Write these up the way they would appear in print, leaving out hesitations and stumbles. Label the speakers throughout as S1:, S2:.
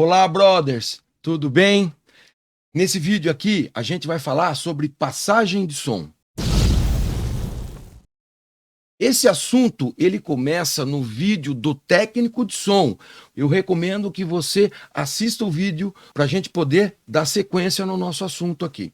S1: Olá, brothers, tudo bem? Nesse vídeo aqui, a gente vai falar sobre passagem de som. Esse assunto, ele começa no vídeo do técnico de som. Eu recomendo que você assista o vídeo para a gente poder dar sequência no nosso assunto aqui.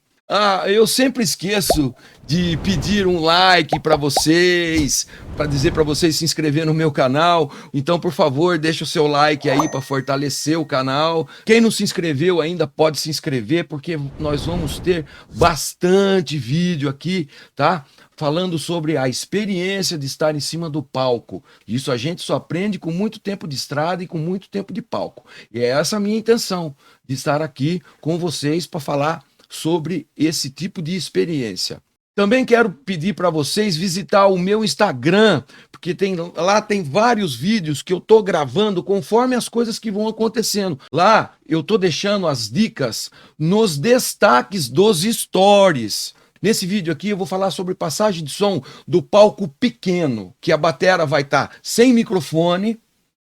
S1: Eu sempre esqueço de pedir um like para vocês, para dizer para vocês se inscrever no meu canal. Então, por favor, deixa o seu like aí para fortalecer o canal. Quem não se inscreveu ainda pode se inscrever, porque nós vamos ter bastante vídeo aqui, tá? Falando sobre a experiência de estar em cima do palco. Isso a gente só aprende com muito tempo de estrada e com muito tempo de palco. E é essa a minha intenção, de estar aqui com vocês para falar sobre esse tipo de experiência. Também quero pedir para vocês visitar o meu Instagram, porque lá tem vários vídeos que eu estou gravando conforme as coisas que vão acontecendo. Lá eu estou deixando as dicas nos destaques dos stories. Nesse vídeo aqui eu vou falar sobre passagem de som do palco pequeno, que a batera vai estar sem microfone,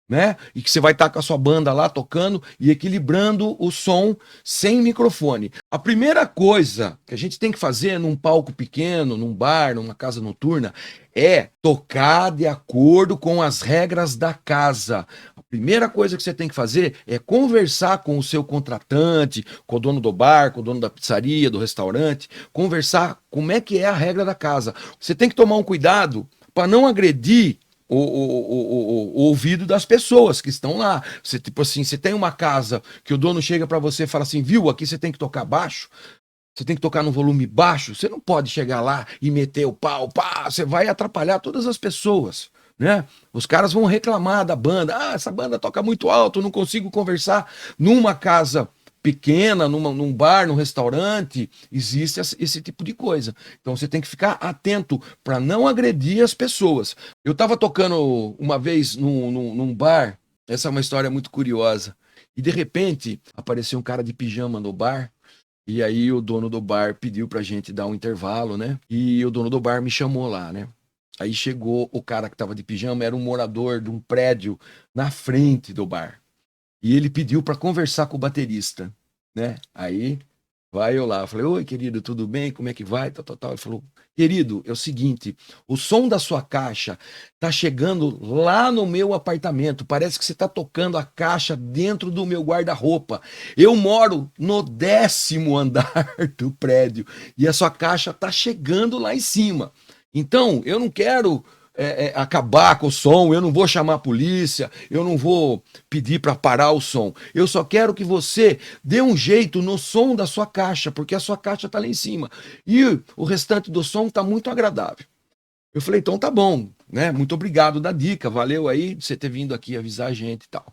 S1: né? E que você vai estar com a sua banda lá tocando e equilibrando o som sem microfone. A primeira coisa que a gente tem que fazer num palco pequeno, num bar, numa casa noturna, é tocar de acordo com as regras da casa. A primeira coisa que você tem que fazer é conversar com o seu contratante, com o dono do bar, com o dono da pizzaria, do restaurante, conversar como é que é a regra da casa. Você tem que tomar um cuidado para não agredir o ouvido das pessoas que estão lá. Você, tipo assim, você tem uma casa que o dono chega para você e fala assim, viu, aqui você tem que tocar baixo, você tem que tocar no volume baixo, você não pode chegar lá e meter o pau, pá, você vai atrapalhar todas as pessoas, né? Os caras vão reclamar da banda, essa banda toca muito alto, não consigo conversar. Numa casa pequena, num bar, num restaurante, existe esse tipo de coisa. Então você tem que ficar atento para não agredir as pessoas. Eu estava tocando uma vez num bar, essa é uma história muito curiosa, e de repente apareceu um cara de pijama no bar, e aí o dono do bar pediu pra gente dar um intervalo, né? E o dono do bar me chamou lá, né? Aí chegou o cara que estava de pijama, era um morador de um prédio na frente do bar. E ele pediu para conversar com o baterista, né? Aí vai eu lá, falei, oi querido, tudo bem? Como é que vai? Tal, tal, tal. Ele falou, querido, é o seguinte, o som da sua caixa tá chegando lá no meu apartamento, parece que você tá tocando a caixa dentro do meu guarda-roupa. Eu moro no 10º andar do prédio e a sua caixa tá chegando lá em cima. Então, eu não quero acabar com o som, eu não vou chamar a polícia, eu não vou pedir para parar o som. Eu só quero que você dê um jeito no som da sua caixa, porque a sua caixa está lá em cima. E o restante do som está muito agradável. Eu falei, então tá bom, né? Muito obrigado da dica, valeu aí de você ter vindo aqui avisar a gente e tal.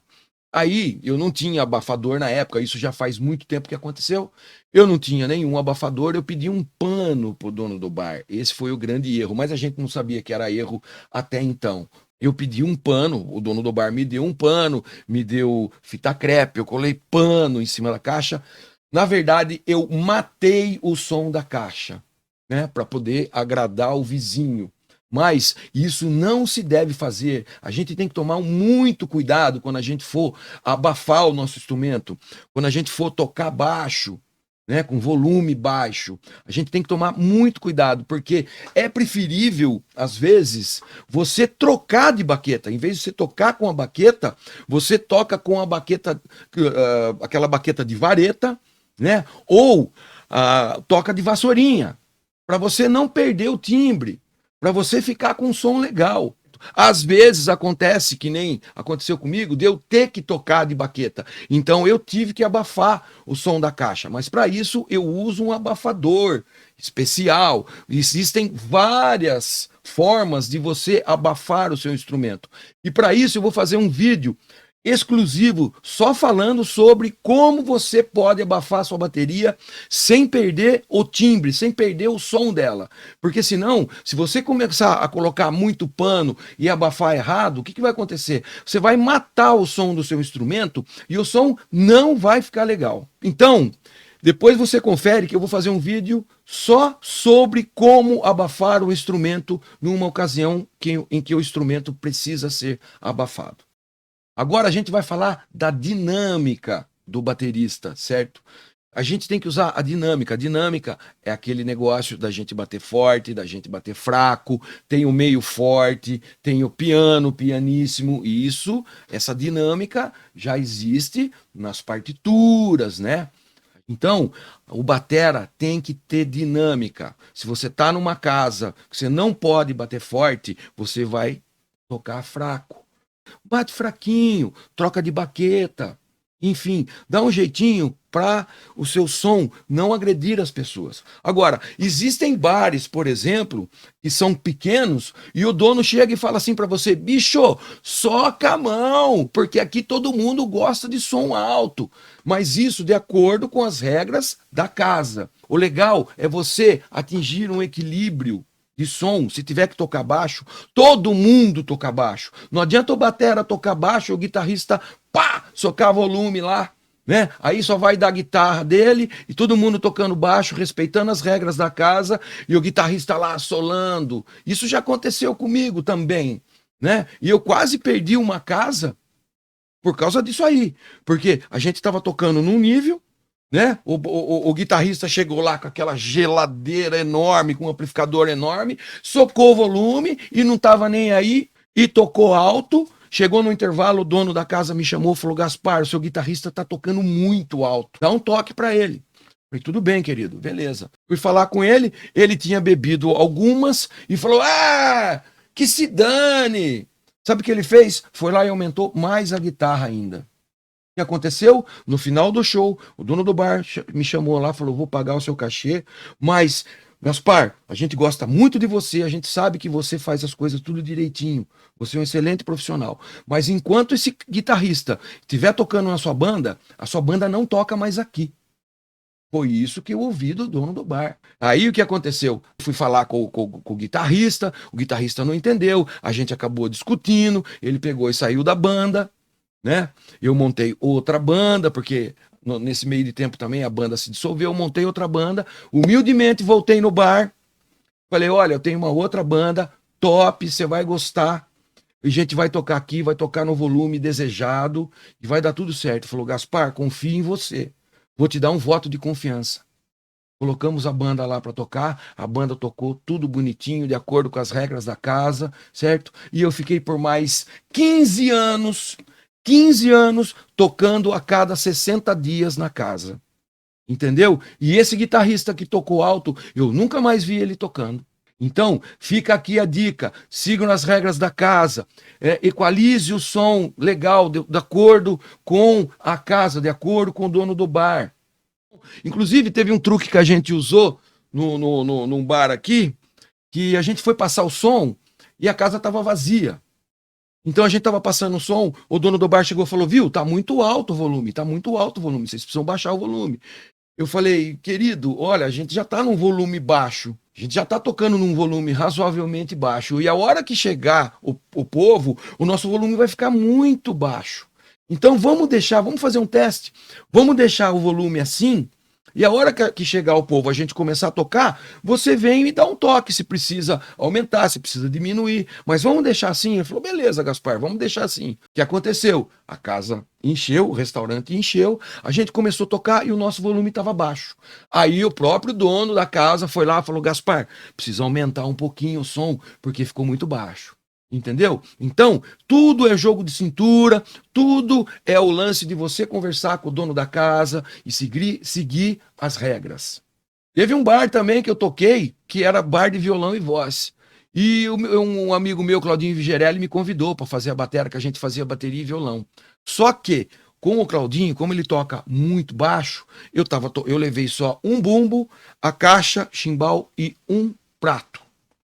S1: Aí eu não tinha abafador na época, isso já faz muito tempo que aconteceu. Eu não tinha nenhum abafador, eu pedi um pano pro dono do bar. Esse foi o grande erro, mas a gente não sabia que era erro até então. Eu pedi um pano, o dono do bar me deu um pano, me deu fita crepe, eu colei pano em cima da caixa. Na verdade, eu matei o som da caixa, né, para poder agradar o vizinho. Mas isso não se deve fazer. A gente tem que tomar muito cuidado quando a gente for abafar o nosso instrumento, quando a gente for tocar baixo, né, com volume baixo. A gente tem que tomar muito cuidado, porque é preferível, às vezes, você trocar de baqueta. Em vez de você tocar com a baqueta, você toca com a baqueta, aquela baqueta de vareta, né? Ou toca de vassourinha, para você não perder o timbre, para você ficar com um som legal. Às vezes acontece, que nem aconteceu comigo, de eu ter que tocar de baqueta. Então eu tive que abafar o som da caixa. Mas para isso eu uso um abafador especial. Existem várias formas de você abafar o seu instrumento. E para isso eu vou fazer um vídeo exclusivo só falando sobre como você pode abafar a sua bateria sem perder o timbre, sem perder o som dela. Porque senão, se você começar a colocar muito pano e abafar errado, o que vai acontecer? Você vai matar o som do seu instrumento e o som não vai ficar legal. Então, depois você confere que eu vou fazer um vídeo só sobre como abafar o instrumento numa ocasião em que o instrumento precisa ser abafado. Agora a gente vai falar da dinâmica do baterista, certo? A gente tem que usar a dinâmica. A dinâmica é aquele negócio da gente bater forte, da gente bater fraco, tem o meio forte, tem o piano, pianíssimo, e essa dinâmica já existe nas partituras, né? Então, o batera tem que ter dinâmica. Se você está numa casa que você não pode bater forte, você vai tocar fraco. Bate fraquinho, troca de baqueta, enfim, dá um jeitinho para o seu som não agredir as pessoas. Agora, existem bares, por exemplo, que são pequenos e o dono chega e fala assim para você: bicho, soca a mão, porque aqui todo mundo gosta de som alto, mas isso de acordo com as regras da casa. O legal é você atingir um equilíbrio de som. Se tiver que tocar baixo, todo mundo toca baixo. Não adianta o batera tocar baixo, o guitarrista socar volume lá, né? Aí só vai dar guitarra dele e todo mundo tocando baixo, respeitando as regras da casa e o guitarrista lá solando. Isso já aconteceu comigo também, né? E eu quase perdi uma casa por causa disso aí, porque a gente estava tocando num nível, né? O guitarrista chegou lá com aquela geladeira enorme, com um amplificador enorme, socou o volume e não estava nem aí e tocou alto. Chegou no intervalo, o dono da casa me chamou e falou: Gaspar, o seu guitarrista está tocando muito alto, dá um toque para ele. Falei: tudo bem, querido, beleza. Fui falar com ele, ele tinha bebido algumas e falou: que se dane. Sabe o que ele fez? Foi lá e aumentou mais a guitarra ainda. O que aconteceu? No final do show, o dono do bar me chamou lá, falou: vou pagar o seu cachê, mas, Gaspar, a gente gosta muito de você, a gente sabe que você faz as coisas tudo direitinho, você é um excelente profissional, mas enquanto esse guitarrista estiver tocando na sua banda, a sua banda não toca mais aqui. Foi isso que eu ouvi do dono do bar. Aí o que aconteceu? Fui falar com o guitarrista não entendeu, a gente acabou discutindo, ele pegou e saiu da banda, né? Eu montei outra banda, porque nesse meio de tempo também a banda se dissolveu, eu montei outra banda, humildemente voltei no bar, falei: olha, eu tenho uma outra banda, top, você vai gostar, e a gente vai tocar aqui, vai tocar no volume desejado, e vai dar tudo certo. Falou: Gaspar, confio em você, vou te dar um voto de confiança. Colocamos a banda lá para tocar, a banda tocou tudo bonitinho, de acordo com as regras da casa, certo? E eu fiquei por mais 15 anos tocando a cada 60 dias na casa. Entendeu? E esse guitarrista que tocou alto, eu nunca mais vi ele tocando. Então, fica aqui a dica: sigam as regras da casa, equalize o som legal, de acordo com a casa, de acordo com o dono do bar. Inclusive, teve um truque que a gente usou num bar aqui, que a gente foi passar o som e a casa estava vazia. Então a gente estava passando o som, o dono do bar chegou e falou: viu, tá muito alto o volume, vocês precisam baixar o volume. Eu falei: querido, olha, a gente já tá num volume baixo, a gente já tá tocando num volume razoavelmente baixo, e a hora que chegar o povo, o nosso volume vai ficar muito baixo. Então vamos fazer um teste, vamos deixar o volume assim, e a hora que chegar o povo, a gente começar a tocar, você vem e dá um toque, se precisa aumentar, se precisa diminuir, mas vamos deixar assim? Ele falou: beleza, Gaspar, vamos deixar assim. O que aconteceu? A casa encheu, o restaurante encheu, a gente começou a tocar e o nosso volume estava baixo. Aí o próprio dono da casa foi lá e falou: Gaspar, precisa aumentar um pouquinho o som, porque ficou muito baixo. Entendeu? Então, tudo é jogo de cintura, tudo é o lance de você conversar com o dono da casa e seguir as regras. Teve um bar também que eu toquei, que era bar de violão e voz. E um amigo meu, Claudinho Vigerelli, me convidou para fazer a bateria, que a gente fazia bateria e violão. Só que, com o Claudinho, como ele toca muito baixo, eu levei só um bumbo, a caixa, chimbal e um prato.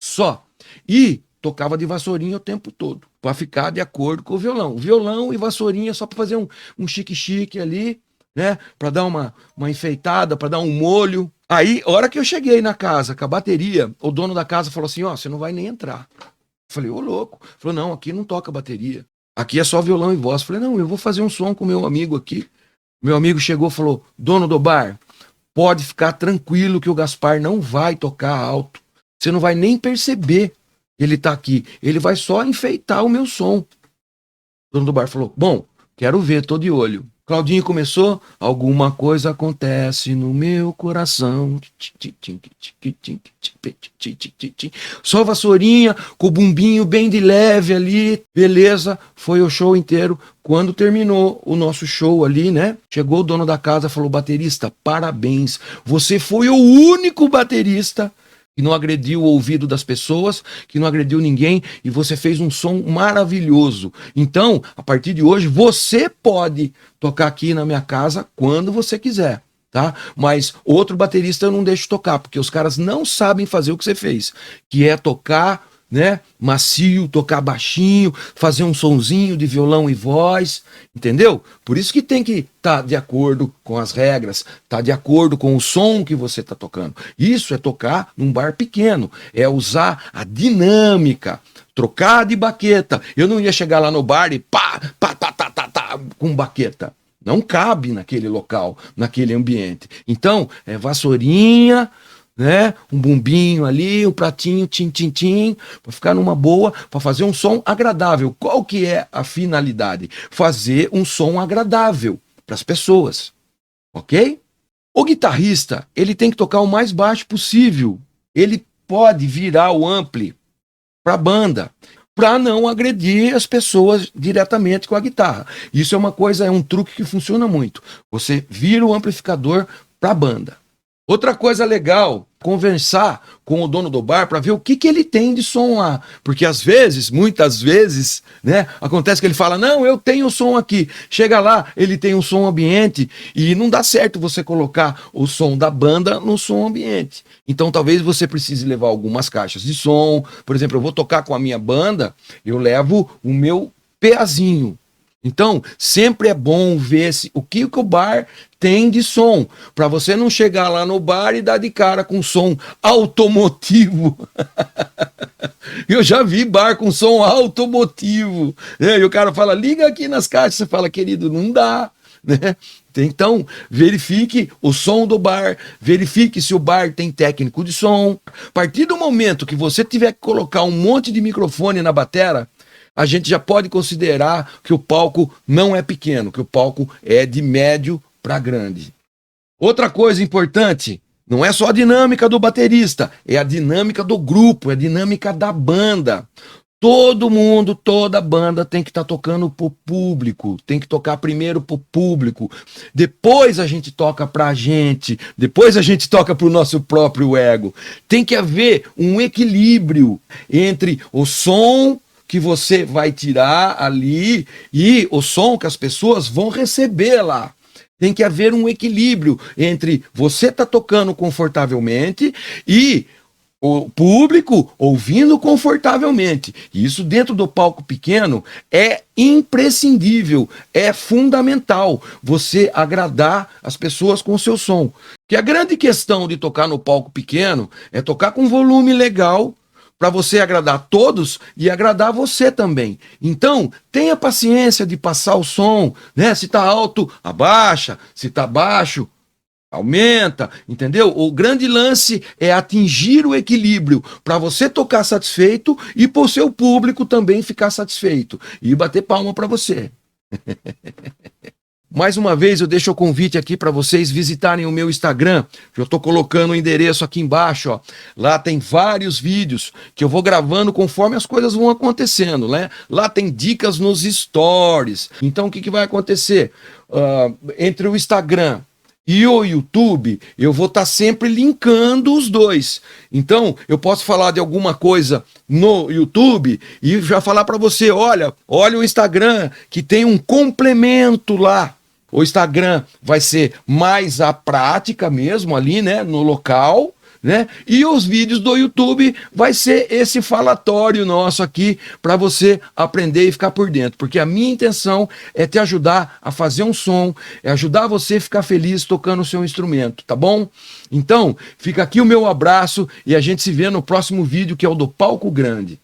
S1: Só. E tocava de vassourinha o tempo todo, para ficar de acordo com o violão. Violão e vassourinha só para fazer um chique-chique ali, né? Para dar uma enfeitada, para dar um molho. Aí, a hora que eu cheguei na casa com a bateria, o dono da casa falou assim: ó, você não vai nem entrar. Eu falei: ô louco. Ele falou: não, aqui não toca bateria. Aqui é só violão e voz. Eu falei: não, eu vou fazer um som com meu amigo aqui. Meu amigo chegou e falou: dono do bar, pode ficar tranquilo que o Gaspar não vai tocar alto. Você não vai nem perceber que ele tá aqui. Ele vai só enfeitar o meu som. O dono do bar falou, bom, quero ver, tô de olho. Claudinho começou, alguma coisa acontece no meu coração. Só vassourinha, com o bumbinho bem de leve ali, beleza, foi o show inteiro. Quando terminou o nosso show ali, né? Chegou o dono da casa, falou, baterista, parabéns, você foi o único baterista que não agrediu o ouvido das pessoas, que não agrediu ninguém, e você fez um som maravilhoso. Então, a partir de hoje, você pode tocar aqui na minha casa quando você quiser, tá? Mas outro baterista eu não deixo tocar, porque os caras não sabem fazer o que você fez, que é tocar, né, macio, tocar baixinho, fazer um sonzinho de violão e voz, entendeu? Por isso que tem que estar de acordo com as regras, tá de acordo com o som que você está tocando. Isso é tocar num bar pequeno, é usar a dinâmica, trocar de baqueta. Eu não ia chegar lá no bar e pá, pá, tá, tá, tá, tá, com baqueta. Não cabe naquele local, naquele ambiente. Então, é vassourinha, né? Um bumbinho ali, um pratinho, tim, tim, tim, para ficar numa boa, para fazer um som agradável. Qual que é a finalidade? Fazer um som agradável para as pessoas, ok? O guitarrista, ele tem que tocar o mais baixo possível. Ele pode virar o ampli para a banda, para não agredir as pessoas diretamente com a guitarra. Isso é uma coisa, é um truque que funciona muito. Você vira o amplificador para a banda. Outra coisa legal, conversar com o dono do bar para ver o que ele tem de som lá. Porque às vezes, muitas vezes, né, acontece que ele fala, não, eu tenho som aqui. Chega lá, ele tem um som ambiente e não dá certo você colocar o som da banda no som ambiente. Então talvez você precise levar algumas caixas de som. Por exemplo, eu vou tocar com a minha banda, eu levo o meu PAzinho. Então, sempre é bom ver o que o bar tem de som, para você não chegar lá no bar e dar de cara com som automotivo. Eu já vi bar com som automotivo, né? E o cara fala, liga aqui nas caixas, você fala, querido, não dá, né? Então, verifique o som do bar, verifique se o bar tem técnico de som. A partir do momento que você tiver que colocar um monte de microfone na batera, a gente já pode considerar que o palco não é pequeno, que o palco é de médio para grande. Outra coisa importante, não é só a dinâmica do baterista, é a dinâmica do grupo, é a dinâmica da banda. Todo mundo, toda banda tem que estar tocando pro público, tem que tocar primeiro pro público, depois a gente toca pra gente, depois a gente toca pro nosso próprio ego. Tem que haver um equilíbrio entre o som que você vai tirar ali e o som que as pessoas vão receber lá. Tem que haver um equilíbrio entre você tá tocando confortavelmente e o público ouvindo confortavelmente. Isso dentro do palco pequeno é imprescindível, é fundamental você agradar as pessoas com o seu som. Que a grande questão de tocar no palco pequeno é tocar com volume legal, para você agradar todos e agradar você também. Então, tenha paciência de passar o som, né? Se está alto, abaixa, se está baixo, aumenta, entendeu? O grande lance é atingir o equilíbrio para você tocar satisfeito e para o seu público também ficar satisfeito e bater palma para você. Mais uma vez eu deixo o convite aqui para vocês visitarem o meu Instagram. Eu estou colocando o endereço aqui embaixo, ó. Lá tem vários vídeos que eu vou gravando conforme as coisas vão acontecendo, né? Lá tem dicas nos stories. Então o que vai acontecer? Entre o Instagram e o YouTube, eu vou estar sempre linkando os dois. Então, eu posso falar de alguma coisa no YouTube e já falar para você, olha o Instagram que tem um complemento lá. O Instagram vai ser mais a prática mesmo ali, né, no local, né? E os vídeos do YouTube vai ser esse falatório nosso aqui para você aprender e ficar por dentro, porque a minha intenção é te ajudar a fazer um som, é ajudar você a ficar feliz tocando o seu instrumento, tá bom? Então, fica aqui o meu abraço e a gente se vê no próximo vídeo, que é o do Palco Grande.